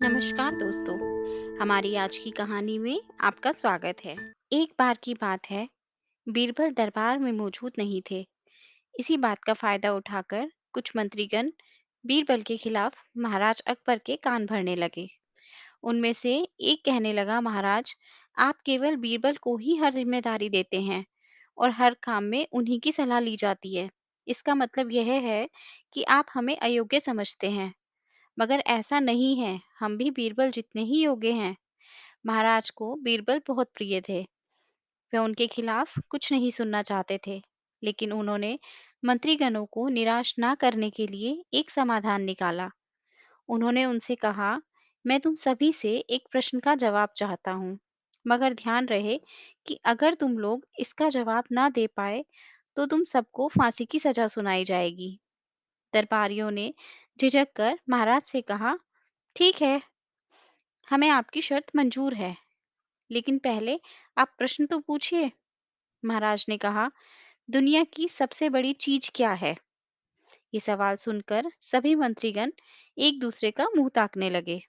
नमस्कार दोस्तों। हमारी आज की कहानी में आपका स्वागत है। एक बार की बात है, बीरबल दरबार में मौजूद नहीं थे। इसी बात का फायदा उठाकर कुछ मंत्रीगण बीरबल के खिलाफ महाराज अकबर के कान भरने लगे। उनमें से एक कहने लगा, महाराज, आप केवल बीरबल को ही हर जिम्मेदारी देते हैं और हर काम में उन्हीं की सलाह ली जाती है। इसका मतलब यह है कि आप हमें अयोग्य समझते हैं। मगर ऐसा नहीं है, हम भी बीरबल जितने ही योग्य हैं। महाराज को बीरबल बहुत प्रिय थे। वे उनके खिलाफ कुछ नहीं सुनना चाहते थे, लेकिन उन्होंने मंत्रीगणों को निराश ना करने के लिए एक समाधान निकाला। उन्होंने उनसे कहा, मैं तुम सभी से एक प्रश्न का जवाब चाहता हूँ, मगर ध्यान रहे कि अगर तुम लोग इसका जवाब ना दे पाए तो तुम सबको फांसी की सजा सुनाई जाएगी। दरबारियों ने झिझक कर महाराज से कहा, ठीक है, हमें आपकी शर्त मंजूर है, लेकिन पहले आप प्रश्न तो पूछिए। महाराज ने कहा, दुनिया की सबसे बड़ी चीज क्या है? ये सवाल सुनकर सभी मंत्रीगण एक दूसरे का मुंह ताकने लगे।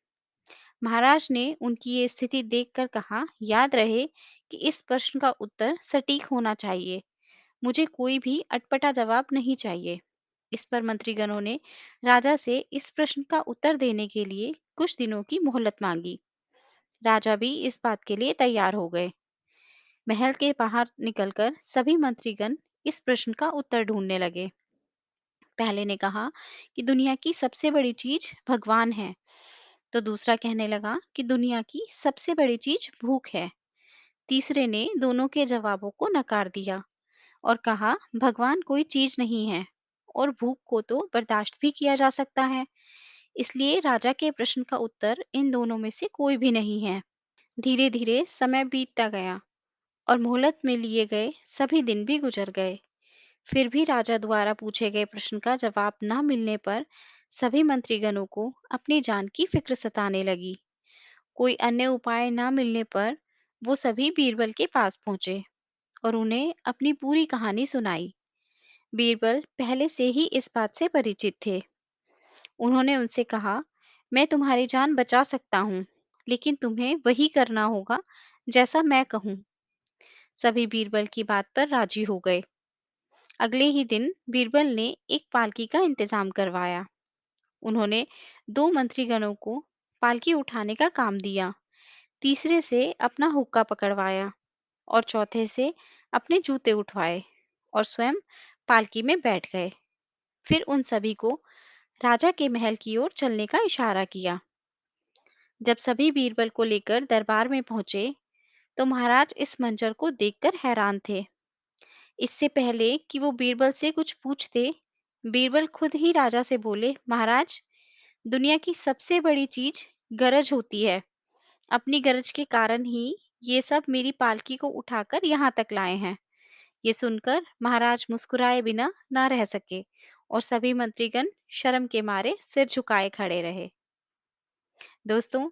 महाराज ने उनकी ये स्थिति देखकर कहा, याद रहे कि इस प्रश्न का उत्तर सटीक होना चाहिए। मुझे कोई भी अटपटा जवाब नहीं चाहिए। इस पर मंत्रीगणों ने राजा से इस प्रश्न का उत्तर देने के लिए कुछ दिनों की मोहलत मांगी। राजा भी इस बात के लिए तैयार हो गए। महल के बाहर निकलकर सभी मंत्रीगण इस प्रश्न का उत्तर ढूंढने लगे। पहले ने कहा कि दुनिया की सबसे बड़ी चीज भगवान है, तो दूसरा कहने लगा कि दुनिया की सबसे बड़ी चीज भूख है। तीसरे ने दोनों के जवाबों को नकार दिया और कहा, भगवान कोई चीज नहीं है और भूख को तो बर्दाश्त भी किया जा सकता है। इसलिए राजा के प्रश्न का उत्तर इन दोनों में से कोई भी नहीं है। धीरे धीरे समय बीतता गया और मोहलत में लिए गए सभी दिन भी गुजर गए। फिर भी राजा द्वारा पूछे गए प्रश्न का जवाब न मिलने पर सभी मंत्रीगणों को अपनी जान की फिक्र सताने लगी। कोई अन्य उपाय न मिलने पर वो सभी बीरबल के पास पहुंचे और उन्हें अपनी पूरी कहानी सुनाई। बीरबल पहले से ही इस बात से परिचित थे। उन्होंने उनसे कहा, मैं तुम्हारी जान बचा सकता हूँ, लेकिन तुम्हें वही करना होगा जैसा मैं कहूँ। सभी बीरबल की बात पर राजी हो गए। अगले ही दिन बीरबल ने एक पालकी का इंतजाम करवाया। उन्होंने दो मंत्रीगणों को पालकी उठाने का काम दिया, तीसरे से अपना हुक्का पकड़वाया और चौथे से अपने जूते उठवाए और स्वयं पालकी में बैठ गए। फिर उन सभी को राजा के महल की ओर चलने का इशारा किया। जब सभी बीरबल को लेकर दरबार में पहुंचे तो महाराज इस मंजर को देखकर हैरान थे। इससे पहले कि वो बीरबल से कुछ पूछते, बीरबल खुद ही राजा से बोले, महाराज, दुनिया की सबसे बड़ी चीज गरज होती है। अपनी गरज के कारण ही ये सब मेरी पालकी को उठाकर यहाँ तक लाए हैं। ये सुनकर महाराज मुस्कुराए बिना ना रह सके और सभी मंत्रीगण शर्म के मारे सिर झुकाए खड़े रहे। दोस्तों,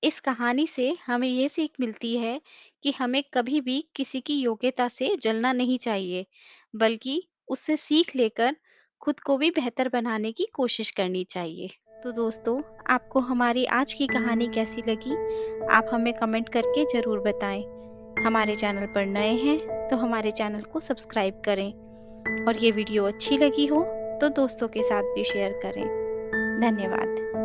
इस कहानी से हमें ये सीख मिलती है कि हमें कभी भी किसी की योग्यता से जलना नहीं चाहिए, बल्कि उससे सीख लेकर खुद को भी बेहतर बनाने की कोशिश करनी चाहिए। तो दोस्तों, आपको हमारी आज की कहानी कैसी लगी? आप हमें कमेंट करके ज़रूर बताएं। हमारे चैनल पर नए हैं तो हमारे चैनल को सब्सक्राइब करें और ये वीडियो अच्छी लगी हो तो दोस्तों के साथ भी शेयर करें। धन्यवाद।